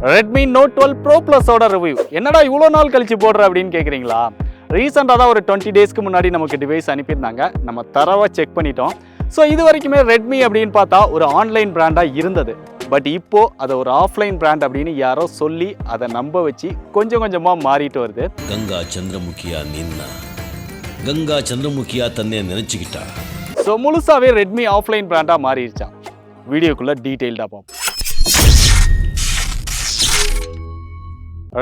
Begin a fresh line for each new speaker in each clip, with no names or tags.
Redmi Note 12 Pro Plus ஓட review. என்னடா இவ்வளோ நாள் கழிச்சு போடுற அப்படின்னு கேட்குறீங்களா? ரீசெண்டாக தான் ஒரு 20 டேஸ்க்கு முன்னாடி நமக்கு டிவைஸ் அனுப்பியிருந்தாங்க. நம்ம தரவாக செக் பண்ணிட்டோம். ஸோ இது வரைக்குமே ரெட்மி அப்படின்னு பார்த்தா ஒரு ஆன்லைன் பிராண்டாக இருந்தது. பட் இப்போ அதை ஒரு ஆஃப்லைன் பிராண்ட் அப்படின்னு யாரோ சொல்லி அதை நம்ப வச்சு கொஞ்சம் கொஞ்சமாக மாறிட்டு வருது.
கங்கா சந்திரமுகியா நின்னா கங்கா சந்திரமுகியா தன்னை நினைச்சுக்கிட்டா.
ஸோ முழுசாவே ரெட்மி ஆஃப்லைன் பிராண்டாக மாறிடுச்சா? வீடியோக்குள்ளே டீட்டெயில்டாக பார்ப்போம்.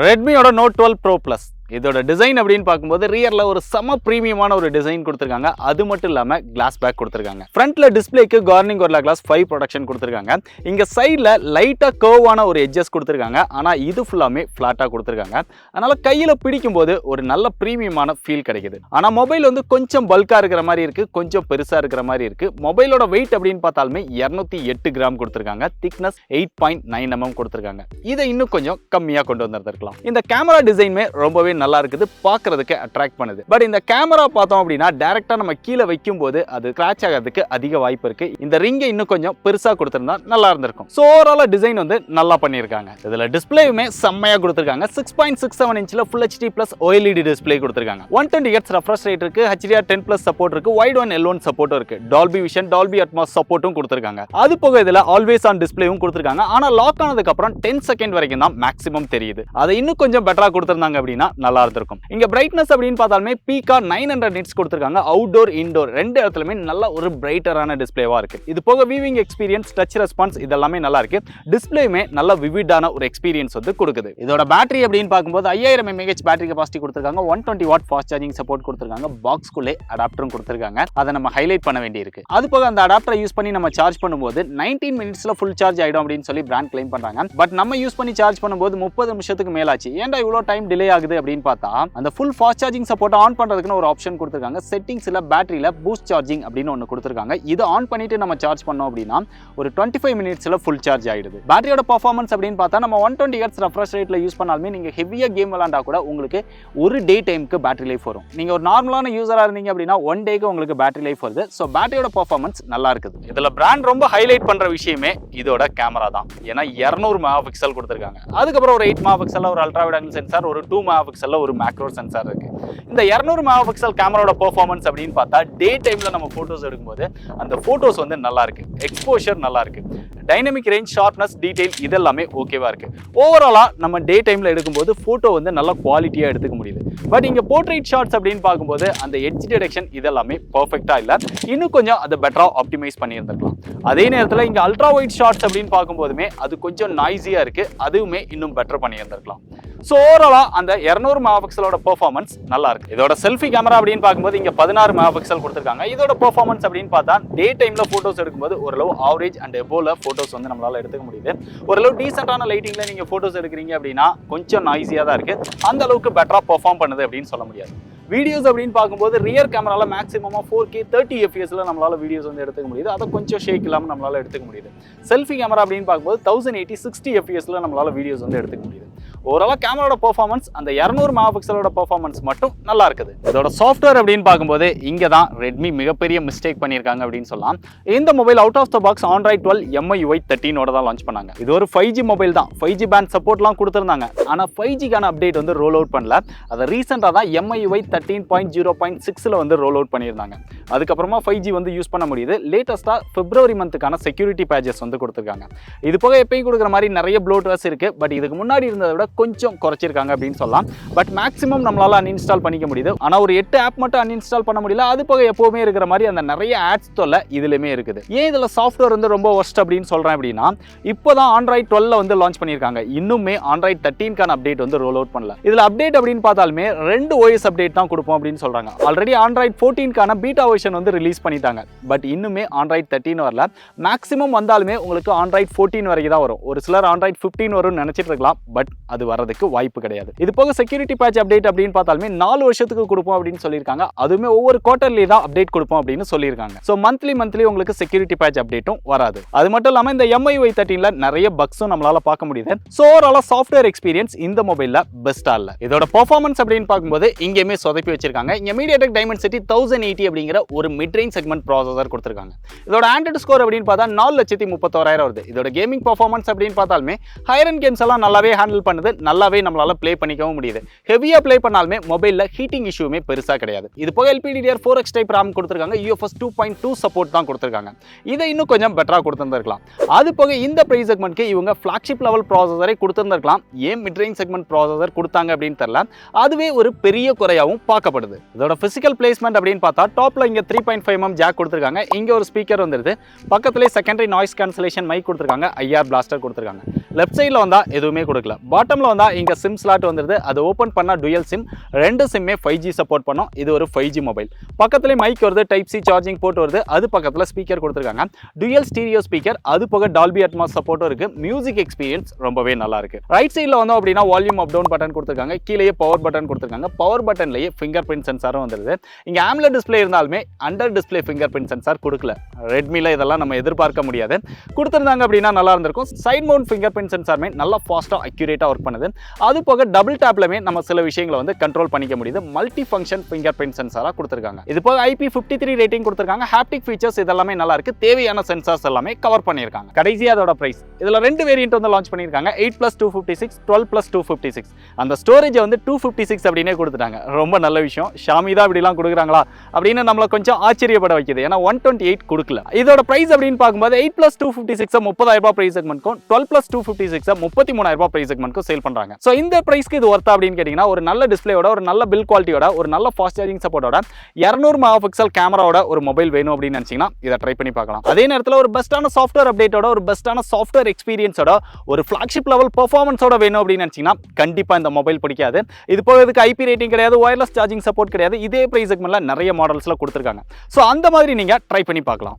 ரெட்மியோட Note 12 Pro Plus இதோட டிசைன் அப்படின்னு பார்க்கும்போது ரியர்ல ஒரு செம பிரீமியமான ஒரு டிசைன் கொடுத்துருக்காங்க. அது மட்டும் இல்லாமல் கிளாஸ் பேக் கொடுத்துருக்காங்க. ஃப்ரண்ட்ல டிஸ்பிளேக்கு கார்னிங் ஒரு கிளாஸ் 5 ப்ரொடக்ஷன் கொடுத்துருக்காங்க. இங்கே சைடில் லைட்டாக கர்வான ஒரு எட்ஜஸ் கொடுத்துருக்காங்க. ஆனால் இது ஃபுல்லாமே ஃப்ளாட்டாக கொடுத்துருக்காங்க. அதனால கையில் பிடிக்கும்போது ஒரு நல்ல பிரீமியமான ஃபீல் கிடைக்குது. ஆனால் மொபைல் வந்து கொஞ்சம் பல்காக இருக்கிற மாதிரி இருக்கு, கொஞ்சம் பெருசாக இருக்கிற மாதிரி இருக்கு. மொபைலோட வெயிட் அப்படின்னு பார்த்தாலுமே 208 கிராம் கொடுத்துருக்காங்க. திக்னஸ் 8.9 mm கொடுத்துருக்காங்க. இதை இன்னும் கொஞ்சம் கம்மியாக கொண்டு வந்திருக்கலாம். இந்த கேமரா டிசைனுமே ரொம்பவே நல்லா இருக்குது, பார்க்கிறதுக்கு அட்ராக்ட் பண்ணுது. பட் இந்த கேமரா பார்த்தோம் அப்படின்னா டைரக்டா நம்ம கீழே வைக்கும் போது அது ஸ்கிராட்ச் ஆகிறதுக்கு அதிக வாய்ப்பு இருக்கு. இந்த ரிங்கை இன்னும் கொஞ்சம் பெருசா கொடுத்திருந்தா நல்லா இருந்திருக்கும். சோ ஓவராலா டிசைன் வந்து நல்லா பண்ணியிருக்காங்க. இதுல டிஸ்பிளேயுமே செம்மையா கொடுத்திருக்காங்க. 6.67 இன்ச்ல Full HD Plus OLED display கொடுத்திருக்காங்க. 120 Hz ரெஃப்ரெஷ் ரேட் இருக்கு, HDR10+ சப்போர்ட் இருக்கு, வைட் ஒன் L1 சப்போர்ட்டும் இருக்கு, டால்பி விஷன், டால்பி அட்மாஸ் சப்போர்ட்டும் கொடுத்திருக்காங்க. அது போக இதுல ஆல்வேஸ் ஆன் டிஸ்பிளேவும் கொடுத்திருக்காங்க. ஆனா லாக் ஆனதுக்கு அப்புறம் 10 செகண்ட் வரைக்கும் தான் மேக்ஸிமம் தெரியுது. அதை இன்னும் கொஞ்சம் பெட்டரா கொடுத்திருந்தாங்க அப்படின்னா நல்லா இருந்திருக்கும். இங்க பிரைட்னஸ் அப்படின்னு பார்த்தாலுமே பீக்கா 900 nits கொடுத்திருக்காங்க. அவுட்டோர் இன்டோர் ரெண்டு இடத்துலயுமே நல்ல ஒரு பிரைட்டரான டிஸ்பிளேவா இருக்கு. இது போக வியூவிங் எக்ஸ்பீரியன்ஸ், டச் ரெஸ்பான்ஸ் இதெல்லாமே நல்லா இருக்கு. டிஸ்பிளேயுமே நல்ல விவிடான ஒரு எக்ஸ்பீரியன்ஸ் வந்து கொடுக்குது. இதோட பேட்டரி அப்படின்னு பார்க்கும்போது 5000 mAh பேட்டரி கெபாசிட்டி கொடுத்திருக்காங்க. 120 வாட் ஃபாஸ்ட் சார்ஜிங் சப்போர்ட் கொடுத்திருக்காங்க. பாக்ஸ்குள்ளே அடாப்டரும் கொடுத்திருக்காங்க. அதை நம்ம ஹைலைட் பண்ண வேண்டியிருக்கு. அது போக அந்த அடாப்டரை யூஸ் பண்ணி நம்ம சார்ஜ் பண்ணும்போது 19 மினிட்ஸ்ல ஃபுல் சார்ஜ் ஆயிடும் அப்படின்னு சொல்லி பிராண்ட் கிளைம் பண்றாங்க. பட் நம்ம யூஸ் பண்ணி சார்ஜ் பண்ணும்போது 30 நிமிஷத்துக்கு மேலாச்சு. ஏன்டா இவ்வளோ டைம் டிலே ஆகுது அப்படின்னு பார்த்தா அந்த full fast charging support on பண்றதுக்குன்னு ஒரு ஆப்ஷன் கொடுத்திருக்காங்க. செட்டிங்ஸ்ல பேட்டரியில பூஸ்ட் சார்ஜிங் அப்படின்னு ஒன்று கொடுத்திருக்காங்க. இது ஆன் பண்ணிட்டு நம்ம சார்ஜ் பண்ணோம் அப்படின்னா ஒரு 25 மினிட்ஸ்ல ஃபுல் சார்ஜ் ஆயிடுது. பேட்டரியோட பெர்ஃபார்மன்ஸ் அப்படின்னு பார்த்தா நம்ம 120 Hz ரெஃப்ரெஷ் ரேட்ல யூஸ் பண்ணாலுமே நீங்க ஹெவியா கேம் விளையாண்டா கூட உங்களுக்கு ஒரு டே டைமுக்கு பேட்டரி லைஃப் வரும். நீங்க ஒரு நார்மலான யூசரா இருந்தீங்க அப்படின்னா 1 டேக்கு உங்களுக்கு பேட்டரி லைஃப் வருது. ஸோ பேட்டரியோட பெர்ஃபார்மன்ஸ் நல்லா இருக்குது. இதுல பிராண்ட் ரொம்ப ஹைலைட் பண்ற விஷயமே இதோட கேமரா தான். ஏன்னா 200 மெகாபிக்சல் கொடுத்திருக்காங்க. அதுக்கப்புறம் ஒரு 8 மெகாபிக்சல் ஒரு அல்ட்ரா வைட் ஆங்கிள் சென்சார், ஒரு 2 மெகாபிக்சல் ஒரு மேக்ரோ சென்சார் இருக்கு. இந்த 200 மெகாபிக்சல் கேமராவோட பெர்ஃபார்மன்ஸ் அப்படின்னு பார்த்தா டே டைம்ல நம்ம போட்டோஸ் எடுக்கும்போது அந்த போட்டோஸ் வந்து நல்லா இருக்கு, எக்ஸ்போஷர் நல்லா இருக்கு, டைனமிக் ரேஞ்ச், ஷார்ப்னஸ், டீடைல் இதெல்லாமே ஓகேவா இருக்கு. ஓவராலா நம்ம டே டைம்ல எடுக்கும்போது போட்டோ வந்து நல்ல குவாலிட்டியா எடுத்துக்க முடியுது. பட் இங்க போர்ட்ரைட் ஷாட்ஸ் அப்படின்னு பார்க்கும்போது அந்த எட்ஜ் டிடெக்ஷன் இதெல்லாமே பர்ஃபெக்டா இல்ல, இன்னும் கொஞ்சம் அதை பெட்டரா ஆப்டிமைஸ் பண்ணியிருந்திருக்கலாம். அதே நேரத்தில் இங்க அல்ட்ரா வைட் ஷாட்ஸ் அப்படின்னு பார்க்கும்போதுமே அது கொஞ்சம் நாய்ஸியா இருக்கு, அதுவுமே இன்னும் பெட்டர் பண்ணியிருந்திருக்கலாம். ஸோ ஓவராலா அந்த 200 மெகாபிக்சலோட பெர்ஃபார்மன்ஸ் நல்லா இருக்கு. இதோட செல்ஃபி கேமரா அப்படின்னு பார்க்கும்போது இங்க 16 மெகாபிக்சல் கொடுத்திருக்காங்க. இதோட பெர்ஃபார்மன்ஸ் அப்படின்னு பார்த்தா டே டைம்ல போட்டோஸ் எடுக்கும்போது ஓரளவு ஆவரேஜ் அண்ட் எபோல போட்டோஸ் வந்து நம்மளால எடுத்துக்க முடியுது. ஓரளவு டீசென்டான லைட்டிங்ல நீங்க போட்டோஸ் எடுக்கிறீங்க அப்படின்னா கொஞ்சம் நாய்ஸியா தான் இருக்கு, அந்த அளவுக்கு பெட்டரா பெர்ஃபார்ம் பண்ணுது அப்படின்னு சொல்ல முடியாது. வீடியோஸ் அப்படின்னு பார்க்கும்போது ரியர் கேமரால மேக்ஸிமமா 4K 30 fps நம்மளால வீடியோஸ் வந்து எடுத்துக்க முடியுது. அதை கொஞ்சம் ஷேக் இல்லாமல் நம்மளால எடுத்துக்க முடியுது. செல்ஃபி கேமரா அப்படின்னு பார்க்கும்போது 1080 60 fps நம்மளால வீடியோஸ் வந்து எடுத்துக்க முடியுது. ஓவராலா கேமராவோட பெர்ஃபார்மன்ஸ் அந்த 200 மெகாபிக்சலோட பெர்ஃபார்மன்ஸ் மட்டும் நல்லா இருக்குது. இதோட சாஃப்ட்வேர் அப்படின்னு பார்க்கும்போது இங்க தான் ரெட்மி மிகப்பெரிய மிஸ்டேக் பண்ணியிருக்காங்க அப்படின்னு சொல்லலாம். இந்த mobile out of the box Android 12 MIUI 13 தான் லான்ச் பண்ணாங்க. இது ஒரு 5G மொபைல் தான். 5G பேண்ட் சப்போர்ட்லாம் கொடுத்திருந்தாங்க. ஆனா 5Gக்கான அப்டேட் வந்து ரோல் அவுட் பண்ணல. அதை ரீசெண்டாக தான் MIUI 13.0.6 வந்து ரோல் அவுட் பண்ணியிருந்தாங்க. அதுக்கப்புறமா 5G வந்து யூஸ் பண்ண முடியுது. லேட்டஸ்டா பிப்ரவரி மந்த்துக்கான செக்யூரிட்டி பேச்சஸ் வந்து கொடுத்திருக்காங்க. இது போக எப்பயும் கொடுக்குற மாதிரி நிறைய ப்ளோட்வேர்ஸ் இருக்கு. பட் இதுக்கு முன்னாடி இருந்ததை விட கொஞ்சம் குறைச்சிருக்காங்க அப்படின்னு சொல்லலாம். பட் மேக்ஸிமம் நம்மளால அன்இன்ஸ்டால் பண்ணிக்க முடியுது. ஆனா ஒரு 8 ஆப் மட்டும் அன்இன்ஸ்டால் பண்ண முடியல. அது போக எப்பவுமே இருக்கிற மாதிரி அந்த நிறைய ஆட்ஸ் தொல்லை இதுலயுமே இருக்குது. ஏன் இதுல சாஃப்ட்வேர் வந்து ரொம்ப ஒர்ஸ்ட் அப்படின்னு சொல்றேன் அப்படின்னா இப்போதான் Android 12 வந்து லான்ச் பண்ணியிருக்காங்க. இன்னுமே Android 13க்கான அப்டேட் வந்து ரோல் அவுட் பண்ணல. இதுல அப்டேட் அப்படின்னு பார்த்தாலுமே 2 OS அப்டேட் தான் கொடுப்போம் அப்படின்னு சொல்றாங்க. ஆல்ரெடி Android 14க்கான பீட்டா வெர்ஷன் வந்து ரிலீஸ் பண்ணிட்டாங்க. பட் இன்னுமே Android 13 வரல. மேக்ஸிமம் வந்தாலுமே உங்களுக்கு Android 14 வரைக்கும் தான் வரும். ஒரு சிலர் Android 15 வரும்னு நினைச்சிட்டு இருக்கலாம். பட் அது வரதுக்கு வாய்ப்பு கிடையாது. இது போக செக்யூரிட்டி பேட்ச் அப்டேட் அப்படின்னு பார்த்தாலுமே 4 வருஷத்துக்கு கொடுப்போம் அப்படின்னு சொல்லியிருக்காங்க. அதுவுமே ஒவ்வொரு குவார்டர்லி தான் அப்டேட் கொடுப்போம் அப்படின்னு சொல்லியிருக்காங்க. ஸோ மந்த்லி உங்களுக்கு செக்யூரிட்டி பேட்ச் அப்டேட்டும் வராது. அது மட்டும் இல்லாமல் இந்த MIUI 13ல நிறைய பக்ஸும் நம்மளால பார்க்க முடியுது. ஸோ ஓவராலா சாஃப்ட்வேர் எக்ஸ்பீரியன்ஸ் இந்த மொபைல்ல பெஸ்டா இல்ல. இதோட பெர்ஃபார்மன்ஸ் அப்படின்னு பார்க்கும்போது இங்கேயுமே சொதப்பி வச்சிருக்காங்க. இங்க MediaTek Dimensity 1080 அப்படிங்கிற ஒரு மிட் ரேஞ்ச் செக்மெண்ட் ப்ராசஸர் கொடுத்துருக்காங்க. இதோட ஆண்ட்ராய்டு ஸ்கோர் அப்படின்னு பார்த்தா 4,31,000 வருது. இதோட கேமிங் பர்ஃபார்மன்ஸ் அப்படின்னு பார்த்தாலுமே ஹையர் அண்ட் கேம்ஸ் எல்லாம் நல்லாவே ஹேண்டில் பண்ணுது, நல்லாவே நம்மளால ப்ளே பண்ணிக்கவும் முடியுது. ஹெவியாக ப்ளே பண்ணாலுமே மொபைலில் ஹீட்டிங் இஷ்யூமே பெருசாக கிடையாது. இது போக LPDDR4X டைப் RAM கொடுத்துருக்காங்க, UFS 2.2 சப்போர்ட் தான் கொடுத்துருக்காங்க. இதை இன்னும் கொஞ்சம் பெட்டராக கொடுத்துருந்துருக்கலாம். அது போக இந்த பிரைஸ் செக்மெண்ட்க்கு இவங்க ஃபிளாக்ஷிப் லெவல் ப்ராசஸரை கொடுத்துருந்துருக்கலாம். ஏன் மிட் ரேஞ்ச் செக்மெண்ட் ப்ராசஸர் கொடுத்தாங்க அப்படின்னு தெரியல. அதுவே ஒரு பெரிய குறையாகவும் பார்க்கப்படுது. இதோட பிசிக்கல் பிளேஸ்மெண்ட் அப்படின்னு பார்த்தா டாப்ல இங்க 3.5mm ஜாக் கொடுத்துருக்காங்க, இங்க ஒரு ஸ்பீக்கர் வந்துருது, பக்கத்துலேயே செகண்டரி நாய்ஸ் கேன்சலேஷன் மைக் கொடுத்துருக்காங்க, IR பிளாஸ்டர் கொடுத்துருக்காங்க. லெஃப்ட் சைடில் வந்தால் எதுவுமே கொடுக்கல. பாட்டமில் வந்தால் இங்கே சிம் ஸ்லாட் வந்துருது, அது ஓப்பன் பண்ணால் டுயல் சிம், 2 சிம்மே 5G சப்போர்ட் பண்ணோம். இது ஒரு 5G மொபைல். பக்கத்துலேயே மைக் வருது, டைப் சி சார்ஜிங் போர்ட் வருது, அது பக்கத்தில் ஸ்பீக்கர் கொடுத்துருக்காங்க, டுயல் ஸ்டீரியோ ஸ்பீக்கர், அது போக டால்பி அட்மாஸ் சப்போர்ட்டும் இருக்கு. மியூசிக் எக்ஸ்பீரியன்ஸ் ரொம்பவே நல்லா இருக்கு. ரைட் சைடில் வந்தோம் அப்படின்னா வால்யூம் அப் டவுன் பட்டன் கொடுத்துருக்காங்க, கீழே பவர் பட்டன் கொடுத்துருக்காங்க. பவர் பட்டன்லேயே ஃபிங்கர் பிரிண்ட் சென்சாரும் வந்துருது. இங்கே AMOLED டிஸ்பிளே இருந்தாலுமே under display finger print sensor கொடுக்கல. ரெட்மியில் இதெல்லாம் நம்ம எதிர்பார்க்க முடியாது. கொடுத்துருந்தாங்க அப்படின்னா நல்லா இருந்திருக்கும். சைட் மவுண்ட் ஃபிங்கர் பிரிண்ட் சென்சாருமே நல்லா ஃபாஸ்ட்டாக அக்யூரேட்டாக ஒர்க் பண்ணுது. அது போக டபுள் டேப்லமே நம்ம சில விஷயங்களை வந்து கண்ட்ரோல் பண்ணிக்க முடியுது. மல்டி ஃபங்க்ஷன் ஃபிங்கர் பிரிண்ட் சென்சாராக கொடுத்துருக்காங்க. இது போக IP53 ரேட்டிங் கொடுத்துருக்காங்க. ஹாப்டிக் ஃபீச்சர்ஸ் இதெல்லாமே நல்லா இருக்கு. தேவையான சென்சார்ஸ் எல்லாமே கவர் பண்ணியிருக்காங்க. கடைசியாக அதோட பிரைஸ், இதில் 2 வேரியன்ட் வந்து லான்ச் பண்ணியிருக்காங்க, 8+256, 12+256. அந்த ஸ்டோரேஜை வந்து 256 அப்படின்னே கொடுத்துட்டாங்க. ரொம்ப நல்ல விஷயம். ஷாமி தான் இப்படிலாம் கொடுக்குறாங்களா அப்படின்னு நம்மளை கொஞ்சம் ஆச்சரியப்பட வைக்குது. ஏன்னா 128 கொடுக்கல. இதோட பிரைஸ் அப்படின்னு பார்க்கும்போது 8+256 30,000 பிரைஸ் செக்மெண்ட்க்கும் 12+256 33,000 பிரைஸ் செக்மெண்ட்க்கும் சேல் பண்றாங்க. ஸோ இந்த பிரைஸ்க்கு இது ஒர்த்தா அப்படின்னு கேட்டீங்கன்னா, ஒரு நல்ல டிஸ்பிளேயோட, ஒரு நல்ல பில் குவாலிட்டியோட, ஒரு நல்ல ஃபாஸ்ட் சார்ஜிங் சப்போர்ட்டோட, 200 மெகாபிக்சல் கேமராவோட ஒரு மொபைல் வேணும் அப்படின்னு நினைச்சீங்கன்னா இதை ட்ரை பண்ணி பார்க்கலாம். அதே நேரத்தில் ஒரு பெஸ்ட்டான சாஃப்ட்வேர் அப்டேட்டோட, ஒரு பெஸ்ட்டான சாஃப்ட்வேர் எக்ஸ்பீரியன்ஸோட, ஒரு ஃபிளாக்ஷிப் லெவல் பெர்ஃபார்மன்ஸோட வேணும் அப்படின்னு நினைச்சீங்கன்னா கண்டிப்பா இந்த மொபைல் பிடிக்காது. இது போக இதுக்கு IP ரேட்டிங் கிடையாது, வயர்லெஸ் சார்ஜிங் சப்போர்ட் கிடையாது. இதே பிரைஸ் செக்மெண்ட்ல நிறைய மாடல்ஸ்ல கொடுத்துருக்காங்க. ஸோ அந்த மாதிரி நீங்க ட்ரை பண்ணி பார்க்கலாம்.